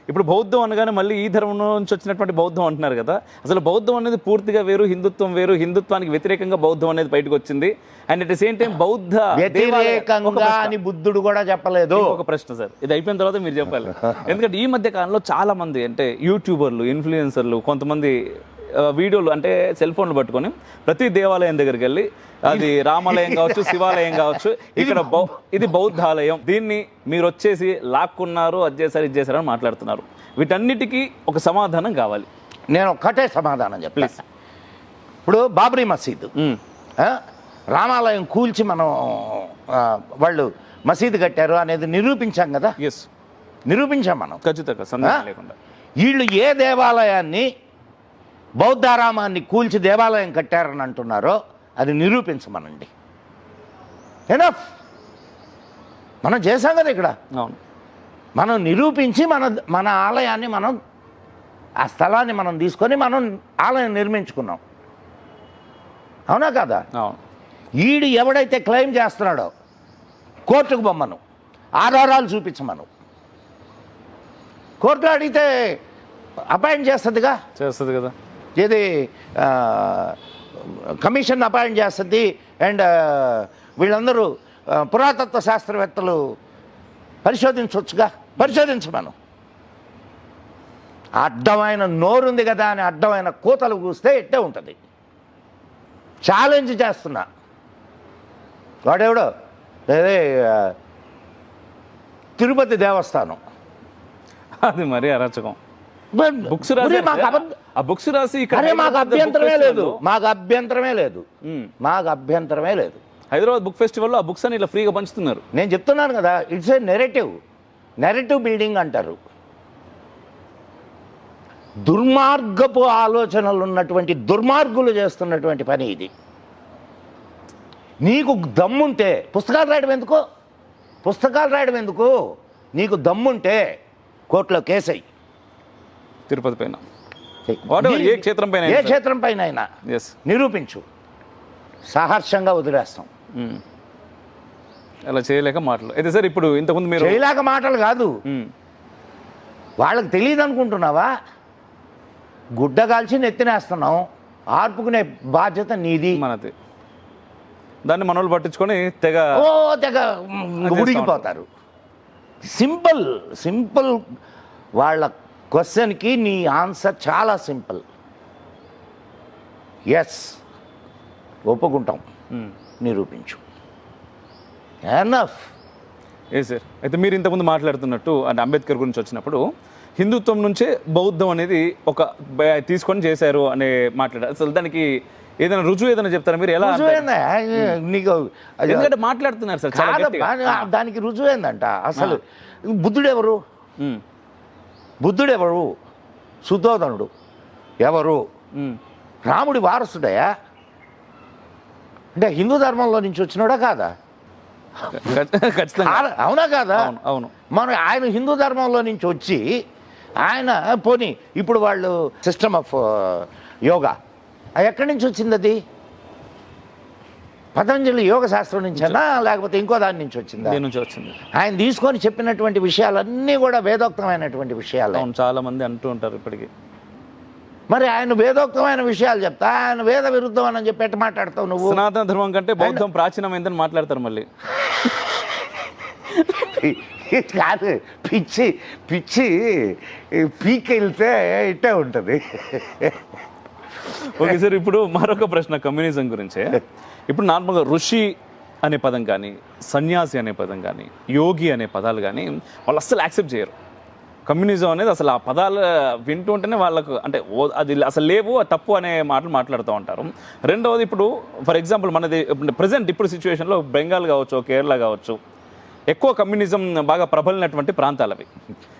ఇప్పుడు బౌద్ధం అనగానే మళ్ళీ ఈ ధర్మం నుంచి వచ్చినటువంటి బౌద్ధం అంటున్నారు కదా, అసలు బౌద్ధం అనేది పూర్తిగా వేరు, హిందుత్వం వేరు, హిందుత్వానికి వ్యతిరేకంగా బౌద్ధం అనేది బయటకు వచ్చింది. And at the same time బౌద్ధ వ్యతిరేకంగా అని బుద్ధుడు కూడా చెప్పలేదు. ఒక ప్రశ్న సార్, ఇది అయిపోయిన తర్వాత మీరు చెప్పాలి. ఎందుకంటే ఈ మధ్య కాలంలో చాలా మంది అంటే యూట్యూబర్లు, ఇన్ఫ్లుయెన్సర్లు, కొంతమంది వీడియోలు అంటే సెల్ ఫోన్లు పట్టుకొని ప్రతి దేవాలయం దగ్గరికి వెళ్ళి, అది రామాలయం కావచ్చు, శివాలయం కావచ్చు, ఇక్కడ ఇది బౌద్ధాలయం, దీన్ని మీరు వచ్చేసి లాక్కున్నారు, అది చేశారు, ఇది చేశారని మాట్లాడుతున్నారు. వీటన్నిటికీ ఒక సమాధానం కావాలి. నేను ఒక్కటే సమాధానం చెప్పాలి. ఇప్పుడు బాబ్రీ మసీదు, రామాలయం కూల్చి మనం వాళ్ళు మసీదు కట్టారు అనేది నిరూపించాం కదా. ఎస్, నిరూపించాం మనం ఖచ్చితంగా, సందేహం లేకుండా. వీళ్ళు ఏ దేవాలయాన్ని, బౌద్ధారామాన్ని కూల్చి దేవాలయం కట్టారని అంటున్నారో అది నిరూపించమనండి. ఎనఫ్, మనం చేసాం కదా ఇక్కడ. అవును, మనం నిరూపించి మన ఆలయాన్ని మనం, ఆ స్థలాన్ని మనం తీసుకొని మనం ఆలయం నిర్మించుకున్నాం. అవునా కదా? అవును. ఈడు ఎవడైతే క్లెయిమ్ చేస్తున్నాడో కోర్టుకు బొమ్మను, ఆధారాలు చూపించమను. కోర్టులో అడిగితే అపాయింట్ చేస్తుంది కదా, ఇది కమిషన్ అపాయింట్ చేస్తుంది. అండ్ వీళ్ళందరూ పురాతత్వ శాస్త్రవేత్తలు పరిశోధించవచ్చుగా, పరిశోధించమను. అడ్డమైన నోరుంది కదా అని అడ్డమైన కూతలు కూస్తే ఎట్టే ఉంటుంది. ఛాలెంజ్ చేస్తున్నా. వాడెవడో అదే తిరుపతి దేవస్థానం, అది మరీ అరాచకం. బుక్స్ రాసి మాకు అభ్యంతరమే లేదు, మాకు అభ్యంతరమే లేదు, మాకు అభ్యంతరమే లేదు. హైదరాబాద్ బుక్ ఫెస్టివల్లో ఆ బుక్స్ అని ఇలా ఫ్రీగా పంచుతున్నారు. నేను చెప్తున్నాను కదా, ఇట్స్ ఏ నెరేటివ్ బిల్డింగ్ అంటారు. దుర్మార్గపు ఆలోచనలు ఉన్నటువంటి దుర్మార్గులు చేస్తున్నటువంటి పని ఇది. నీకు దమ్ముంటే పుస్తకాలు రాయడం ఎందుకు? నీకు దమ్ముంటే కోర్టులో కేసై తిరుపతి పైన, ఏ క్షేత్రం పైన అయినా నిరూపించు, సహర్షంగా వదిలేస్తాం. అలా చేయలేక మాటలు అయితే సార్. ఇప్పుడు ఇంతకుముందు మీరు చేయలేక మాటలు కాదు, వాళ్ళకి తెలియదు అనుకుంటున్నావా? గుడ్డ కాల్చి నెత్తినేస్తున్నాం, ఆర్పుకునే బాధ్యత నీది, మనది. దాన్ని మనోళ్ళు పట్టించుకొని తెగ ఉడికిపోతారు. సింపుల్ వాళ్ళ క్వశ్చన్కి నీ ఆన్సర్ చాలా సింపుల్. ఎస్, ఒప్పుకుంటాం, నిరూపించు. ఎనఫ్. ఏ సార్, అయితే మీరు ఇంతకుముందు మాట్లాడుతున్నట్టు అంటే అంబేద్కర్ గురించి వచ్చినప్పుడు హిందుత్వం నుంచే బౌద్ధం అనేది ఒక తీసుకొని చేశారు అని మాట్లాడారు. అసలు దానికి ఏదైనా రుజువు ఏదైనా చెప్తారా మీరు? ఎలా నీకు ఎందుకంటే మాట్లాడుతున్నారు సార్ చాలా. దానికి రుజువు ఏందంట? అసలు బుద్ధుడెవరు? సుధోధనుడు ఎవరు? రాముడి వారసుడయా? అంటే హిందూ ధర్మంలో నుంచి వచ్చినాడా కాదా? అవునా కాదా? అవును. మనం ఆయన హిందూ ధర్మంలో నుంచి వచ్చి ఆయన పోనీ ఇప్పుడు వాళ్ళు సిస్టమ్ ఆఫ్ యోగా ఎక్కడి నుంచి వచ్చింది? అది పతంజలి యోగ శాస్త్రం నుంచేనా లేకపోతే ఇంకో దాని నుంచి వచ్చిందా? ఆయన తీసుకొని చెప్పినటువంటి విషయాలన్నీ కూడా వేదోక్తమైనటువంటి విషయాలు. చాలా మంది అంటూ ఉంటారు ఇప్పటికీ. మరి ఆయన వేదోక్తమైన విషయాలు చెప్తా, ఆయన వేద విరుద్ధం అని చెప్పి ఎట్ట మాట్లాడతావు నువ్వు? సనాతన ధర్మం కంటే బౌద్ధం ప్రాచీనమైందని మాట్లాడతారు మళ్ళీ. కాదు, పిచ్చి పీకెళ్తే ఇట్టే ఉంటుంది. ఓకే సార్, ఇప్పుడు మరొక ప్రశ్న కమ్యూనిజం గురించే. ఇప్పుడు నార్మల్గా ఋషి అనే పదం కానీ, సన్యాసి అనే పదం కానీ, యోగి అనే పదాలు కానీ వాళ్ళు అస్సలు యాక్సెప్ట్ చేయరు. కమ్యూనిజం అనేది అసలు ఆ పదాలు వింటుంటేనే వాళ్ళకు అంటే అది అసలు లేవు, తప్పు అనే మాటలు మాట్లాడుతూ ఉంటారు. రెండవది, ఇప్పుడు ఫర్ ఎగ్జాంపుల్ మనది ప్రజెంట్ ఇప్పుడు సిచ్యువేషన్లో బెంగాల్ కావచ్చు, కేరళ కావచ్చు, ఎక్కువ కమ్యూనిజం బాగా ప్రబలినటువంటి ప్రాంతాలు అవి.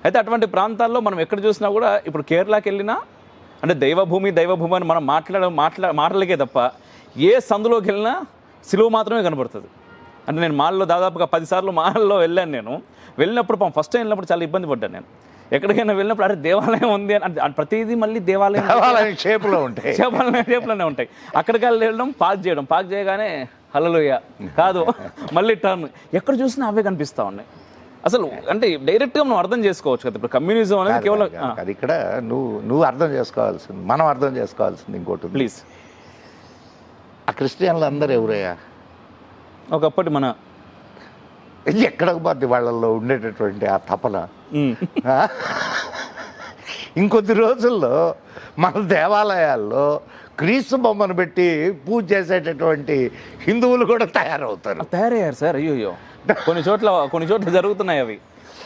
అయితే అటువంటి ప్రాంతాల్లో మనం ఎక్కడ చూసినా కూడా ఇప్పుడు కేరళకి వెళ్ళినా అంటే దైవభూమి అని మనం మాటలకే తప్ప ఏ సందులోకి వెళ్ళినా సిలువ మాత్రమే కనబడుతుంది. అంటే నేను మాల్లో దాదాపుగా 10 సార్లు మాల్లో వెళ్ళాను. నేను వెళ్ళినప్పుడు ఫస్ట్ టైం వెళ్ళినప్పుడు చాలా ఇబ్బంది పడ్డాను. నేను ఎక్కడికైనా వెళ్ళినప్పుడు అరే దేవాలయం ఉంది అని ప్రతిదీ మళ్ళీ దేవాలయం షేప్లోనే ఉంటాయి. అక్కడికి వెళ్ళడం, పార్క్ చేయగానే హల్లెలూయా కాదు, మళ్ళీ టర్న్, ఎక్కడ చూసినా అవే కనిపిస్తూ ఉన్నాయి. అసలు అంటే డైరెక్ట్గా మనం అర్థం చేసుకోవచ్చు కదా ఇప్పుడు కమ్యూనిజం అనేది కేవలం అది ఇక్కడ నువ్వు అర్థం చేసుకోవాల్సింది, మనం అర్థం చేసుకోవాల్సింది ఇంకోటి ఉంది. ప్లీజ్. ఆ క్రిస్టియన్లు అందరూ ఎవరయ్యా? ఒకప్పటి మన ఎక్కడికి పోద్ది వాళ్ళల్లో ఉండేటటువంటి ఆ తపన? ఇంకొద్ది రోజుల్లో మన దేవాలయాల్లో క్రీస్తు బొమ్మను పెట్టి పూజ చేసేటటువంటి హిందువులు కూడా తయారయ్యారు సార్. అయ్యో కొన్ని చోట్ల జరుగుతున్నాయి అవి.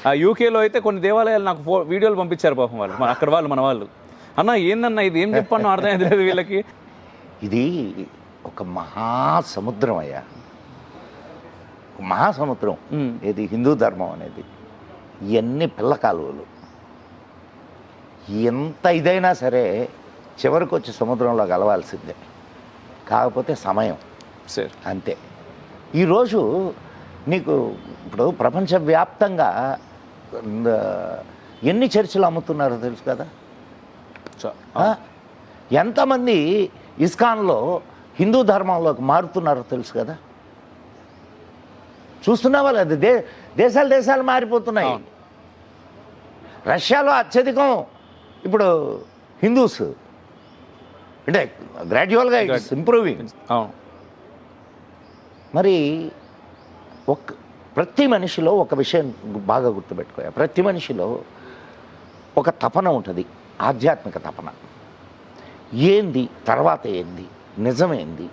ఆ యూకేలో అయితే కొన్ని దేవాలయాలు నాకు వీడియోలు పంపించారు పాపం వాళ్ళు, మన వాళ్ళు. అన్న ఏందన్నా ఇది, ఏం చెప్పాను అర్థమైంది లేదు వీళ్ళకి. ఇది ఒక మహాసముద్రం అయ్యా, మహాసముద్రం. ఇది హిందూ ధర్మం అనేది. ఇవన్నీ పిల్ల కాలువలు. ఎంత ఇదైనా సరే చివరికి వచ్చి సముద్రంలో కలవాల్సిందే, కాకపోతే సమయం సార్ అంతే. ఈరోజు నీకు ఇప్పుడు ప్రపంచవ్యాప్తంగా ఎన్ని చర్చిలు అమ్ముతున్నారో తెలుసు కదా. ఎంతమంది ఇస్కాన్లో హిందూ ధర్మంలోకి మారుతున్నారో తెలుసు కదా. చూస్తున్నావా లేదు? దేశాలు మారిపోతున్నాయి. రష్యాలో అత్యధికం ఇప్పుడు హిందూస్, అంటే గ్రాడ్యువల్గా ఇట్స్ ఇంప్రూవింగ్. మరి ప్రతి మనిషిలో ఒక విషయం బాగా గుర్తుపెట్టుకో, ప్రతి మనిషిలో ఒక తపన ఉంటుంది, ఆధ్యాత్మిక తపన. ఏంది తర్వాత, ఏంది నిజమేంది,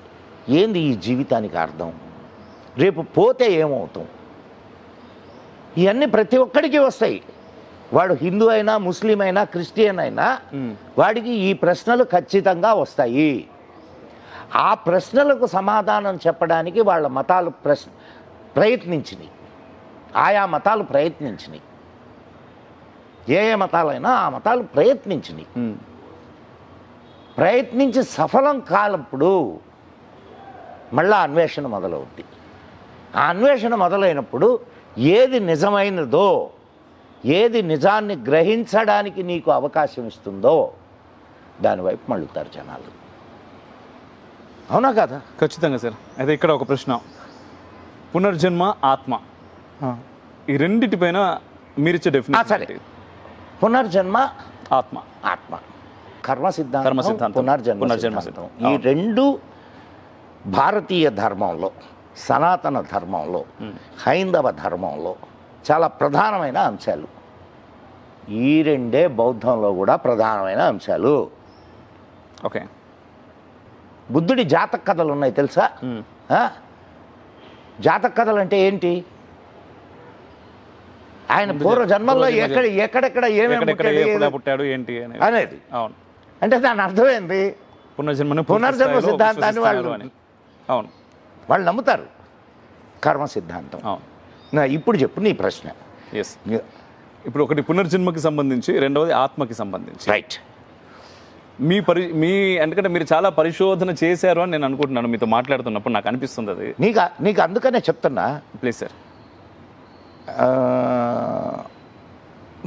ఏంది ఈ జీవితానికి అర్థం, రేపు పోతే ఏమవుతాం, ఇవన్నీ ప్రతి ఒక్కడికి వస్తాయి. వాడు హిందూ అయినా, ముస్లిం అయినా, క్రిస్టియన్ అయినా వాడికి ఈ ప్రశ్నలు ఖచ్చితంగా వస్తాయి. ఆ ప్రశ్నలకు సమాధానం చెప్పడానికి వాళ్ళ మతాలు ప్రయత్నించినాయి, ఆయా మతాలు ప్రయత్నించినాయి. ఏ మతాలైనా ఆ మతాలు ప్రయత్నించినాయి. ప్రయత్నించి సఫలం కానప్పుడు మళ్ళా అన్వేషణ మొదలవుద్ది. ఆ అన్వేషణ మొదలైనప్పుడు ఏది నిజమైనదో, ఏది నిజాన్ని గ్రహించడానికి నీకు అవకాశం ఇస్తుందో దానివైపు మళ్ళుతారు జనాలు. అవునా కదా? ఖచ్చితంగా సార్. అయితే ఇక్కడ ఒక ప్రశ్న, పునర్జన్మ, ఆత్మ, ఈ రెండిటిపైన మీరిచ్చే డెఫినేషన్. పునర్జన్మ, ఆత్మ, కర్మ సిద్ధాంతం, పునర్జన్మ సిద్ధాంతం. ఈ రెండు భారతీయ ధర్మంలో, సనాతన ధర్మంలో, హైందవ ధర్మంలో చాలా ప్రధానమైన అంశాలు. ఈ రెండే బౌద్ధంలో కూడా ప్రధానమైన అంశాలు. ఓకే. బుద్ధుడి జాతక కథలు ఉన్నాయి తెలుసా? జాతక కథలు అంటే ఏంటి? ఆయన పూర్వ జన్మల్లో ఎక్కడెక్కడ ఏమేమి పుట్టాడు ఏంటి అనేది. అంటే దాని అర్థం ఏంది? పునర్జన్మ సిద్ధాంతాన్ని వాళ్ళు నమ్ముతారు. కర్మ సిద్ధాంతం. ఇప్పుడు చెప్పు నీ ప్రశ్న. ఇప్పుడు ఒకటి పునర్జన్మకి సంబంధించి, రెండవది ఆత్మకి సంబంధించి. రైట్. ఎందుకంటే మీరు చాలా పరిశోధన చేశారు అని నేను అనుకుంటున్నాను మీతో మాట్లాడుతున్నప్పుడు, నాకు అనిపిస్తుంది అది. నీకు అందుకనే చెప్తున్నా. Please sir.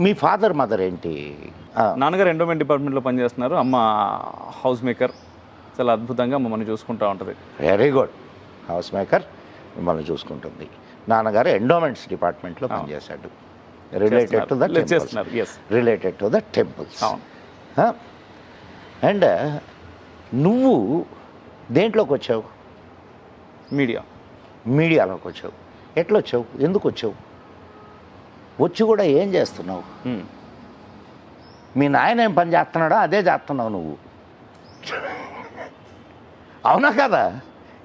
Me father mother ఏంటి? నాన్నగారు ఎండోమెంట్ డిపార్ట్మెంట్లో పనిచేస్తున్నారు, అమ్మ హౌస్ మేకర్. చాలా అద్భుతంగా మమ్మల్ని చూసుకుంటూ ఉంటుంది. Very good. హౌస్ మేకర్ మిమ్మల్ని చూసుకుంటుంది. నాన్నగారు ఎండోమెంట్స్ డిపార్ట్మెంట్లో పనిచేశాడు. Related to the temples. And నువ్వు దేంట్లోకి వచ్చావు? మీడియాలోకి వచ్చావు. ఎట్లా వచ్చావు? ఎందుకు వచ్చావు? వచ్చి కూడా ఏం చేస్తున్నావు? మీ నాయన ఏం పని చేస్తున్నాడో అదే చేస్తున్నావు నువ్వు. అవునా కదా?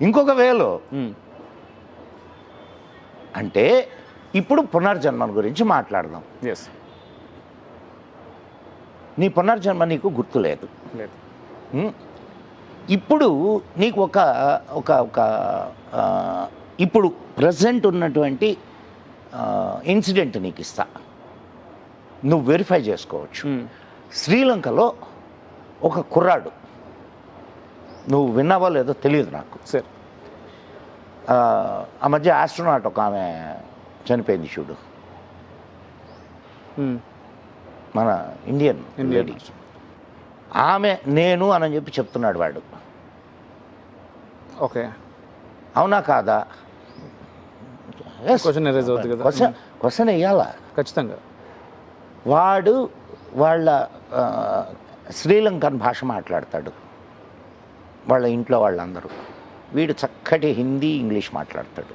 ఇంకొక వేలో అంటే ఇప్పుడు పునర్జన్మ గురించి మాట్లాడదాం. నీ పునర్జన్మ నీకు గుర్తులేదు. ఇప్పుడు నీకు ఇప్పుడు ప్రజెంట్ ఉన్నటువంటి ఇన్సిడెంట్ నీకు ఇస్తా, నువ్వు వెరిఫై చేసుకోవచ్చు. శ్రీలంకలో ఒక కుర్రాడు, నువ్వు విన్నావో లేదో తెలియదు నాకు. ఆ మధ్య ఆస్ట్రోనాట్ ఒక ఆమె చనిపోయింది చూడు, మన ఇండియన్ లేడీ. ఆమె నేను అని చెప్పి చెప్తున్నాడు వాడు. ఓకే. అవునా కాదా? క్వశ్చన్ వేయాలా. ఖచ్చితంగా. వాడు వాళ్ళ శ్రీలంకన్ భాష మాట్లాడతాడు, వాళ్ళ ఇంట్లో వాళ్ళందరూ. వీడు చక్కటి హిందీ ఇంగ్లీష్ మాట్లాడతాడు.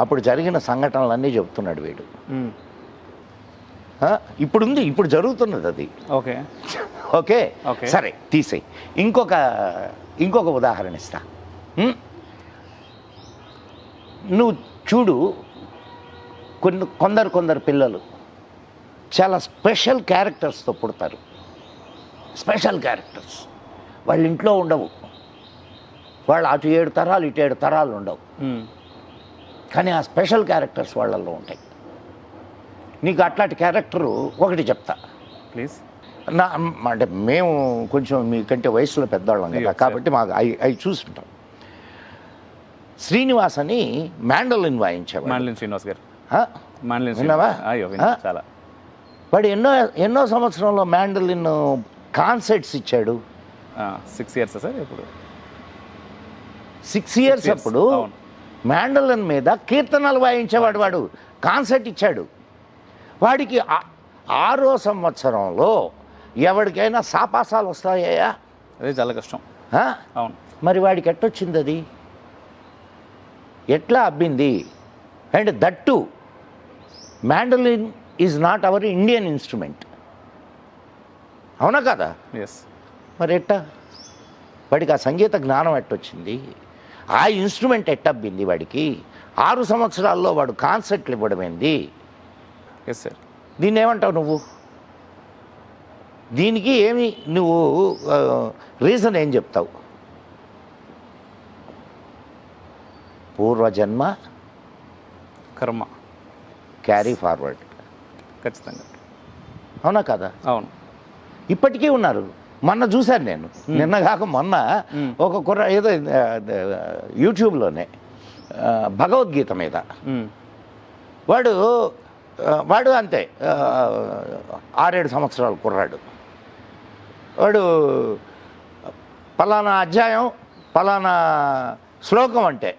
అప్పుడు జరిగిన సంఘటనలన్నీ చెప్తున్నాడు వీడు. ఇప్పుడుంది, ఇప్పుడు జరుగుతున్నది అది. ఓకే ఓకే సరే తీసేయి. ఇంకొక ఉదాహరణ ఇస్తా. నువ్వు చూడు, కొందరు పిల్లలు చాలా స్పెషల్ క్యారెక్టర్స్తో పుడతారు. స్పెషల్ క్యారెక్టర్స్ వాళ్ళ ఇంట్లో ఉండవు. వాళ్ళు అటు 7 తరాలు ఇటు 7 తరాలు ఉండవు, కానీ ఆ స్పెషల్ క్యారెక్టర్స్ వాళ్ళల్లో ఉంటాయి. నీకు అట్లాంటి క్యారెక్టరు ఒకటి చెప్తా ప్లీజ్. అంటే మేము కొంచెం మీకంటే వయసులో పెద్దవాళ్ళం కదా, కాబట్టి మాకు అవి చూసుంటాం. శ్రీనివాస్ అని మ్యాండలిన్ వాయించేవాడు. మ్యాండలిన్ శ్రీనివాస్ గారు విన్నావా? చాలా. వాడు ఎన్నో సంవత్సరంలో మ్యాండలిన్ కాన్సర్ట్స్ ఇచ్చాడు. 6 years సార్. ఇప్పుడు 6 years అప్పుడు మ్యాండలిన్ మీద కీర్తనలు వాయించేవాడు. వాడు కాన్సర్ట్ ఇచ్చాడు. వాడికి 6వ సంవత్సరంలో ఎవరికైనా సాపాసాలు వస్తాయా? అదే చాలా కష్టం. అవును. మరి వాడికి ఎట్టొచ్చింది అది? ఎట్లా అబ్బింది? And that mandolin is not our Indian instrument, అవునా కదా? ఎస్. మరి ఎట్టా వాడికి ఆ సంగీత జ్ఞానం ఎట్టొచ్చింది? ఆ ఇన్స్ట్రుమెంట్ ఎట్టబ్బింది వాడికి? 6 సంవత్సరాల్లో వాడు కాన్సర్ట్లు ఇవ్వడం ఏంది? Yes sir. దీన్ని ఏమంటావు నువ్వు? దీనికి ఏమి నువ్వు రీజన్ ఏం చెప్తావు? పూర్వజన్మ కర్మ క్యారీ ఫార్వర్డ్. ఖచ్చితంగా. అవునా కదా? అవును. ఇప్పటికీ ఉన్నారు. మొన్న చూశాను నేను, నిన్న కాక మొన్న ఒక ఏదో యూట్యూబ్లోనే భగవద్గీత మీద వాడు అంతే 6-7 సంవత్సరాల కుర్రాడు. వాడు పలానా అధ్యాయం పలానా శ్లోకం అంటే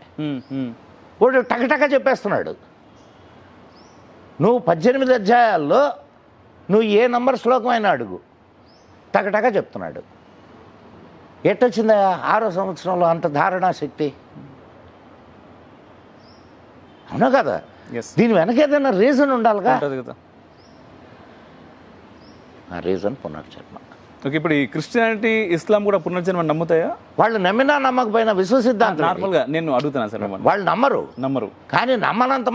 వాడు టకటక చెప్పేస్తున్నాడు. నువ్వు 18 అధ్యాయాల్లో నువ్వు ఏ నంబర్ శ్లోకం అయినా అడుగు, టకటక చెప్తున్నాడు. ఎట్టొచ్చిందా 6వ సంవత్సరంలో అంత ధారణా శక్తి? అవునా కదా? దీని వెనక ఏదైనా రీజన్ ఉండాలిగా. ఆ రీజన్ పునర్జన్మ. ఓకే. ఇప్పుడు ఈ క్రిస్టియానిటీ, ఇస్లాం కూడా పునర్జన్మ నమ్ముతాయా? వాళ్ళు నమ్మినా నమ్మకపోయినా విశ్వ సిద్ధాంతం. నార్మల్గా నేను అడుగుతున్నాను సార్. వాళ్ళు నమ్మరు, కానీ నమ్మనంత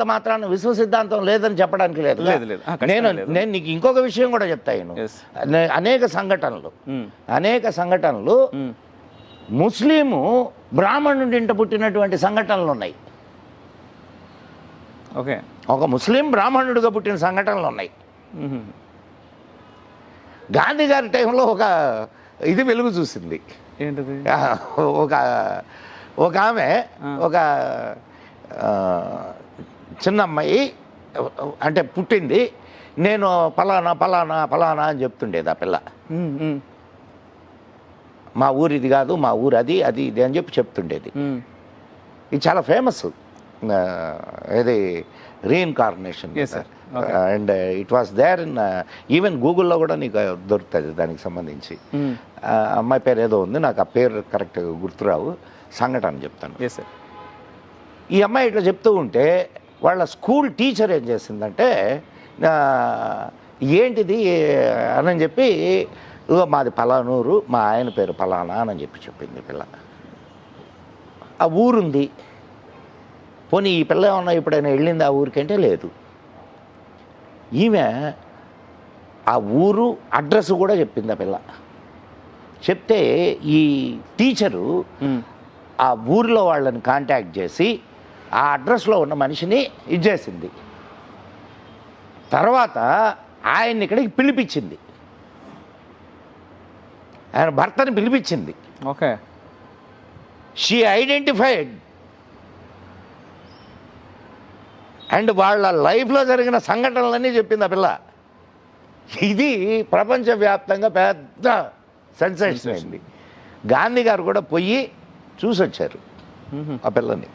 మాత్రాన విశ్వ సిద్ధాంతం లేదని చెప్పడానికి లేదు. నేను నీకు ఇంకొక విషయం కూడా చెప్తాను. అనేక సంఘటనలు ముస్లిము బ్రాహ్మణుడి ఇంట పుట్టినటువంటి సంఘటనలు ఉన్నాయి. ఓకే. ఒక ముస్లిం బ్రాహ్మణుడిగా పుట్టిన సంఘటనలు ఉన్నాయి. గాంధీ గారి టైంలో ఇది వెలుగు చూసింది. ఏంటది? ఒక ఆమె, ఒక చిన్న అమ్మాయి అంటే పుట్టింది. నేను పలానా పలానా పలానా అని చెప్తుండేది ఆ పిల్ల. మా ఊరు ఇది కాదు, మా ఊరు అది అది ఇది అని చెప్తుండేది. ఇది చాలా ఫేమస్. ఇది reincarnation. And it was there in even గూగుల్లో కూడా నీకు దొరుకుతుంది దానికి సంబంధించి. అమ్మాయి పేరు ఏదో ఉంది, నాకు ఆ పేరు కరెక్ట్గా గుర్తురావు. సంఘటన చెప్తాను. ఈ అమ్మాయి ఇట్లా చెప్తూ ఉంటే వాళ్ళ స్కూల్ టీచర్ ఏం చేసిందంటే, ఏంటిది అని చెప్పి, మాది పలానూరు, మా ఆయన పేరు పలానా అని చెప్పింది పిల్ల. ఆ ఊరుంది. పోనీ ఈ పిల్ల ఏమన్నా ఎప్పుడైనా వెళ్ళింది ఆ ఊరికంటే లేదు. ఈమె ఆ ఊరు అడ్రస్ కూడా చెప్పింది ఆ పిల్ల. చెప్తే ఈ టీచరు ఆ ఊరిలో వాళ్ళని కాంటాక్ట్ చేసి ఆ అడ్రస్లో ఉన్న మనిషిని ఇచ్చేసింది. తర్వాత ఆయన్ని ఇక్కడికి పిలిపించింది, ఆయన భర్తని పిలిపించింది. ఓకే. షీ ఐడెంటిఫైడ్ అండ్ వాళ్ళ లైఫ్లో జరిగిన సంఘటనలన్నీ చెప్పింది ఆ పిల్ల. ఇది ప్రపంచవ్యాప్తంగా పెద్ద సెన్సేషన్ అయింది. గాంధీ గారు కూడా పోయి చూసొచ్చారు ఆ పిల్లని.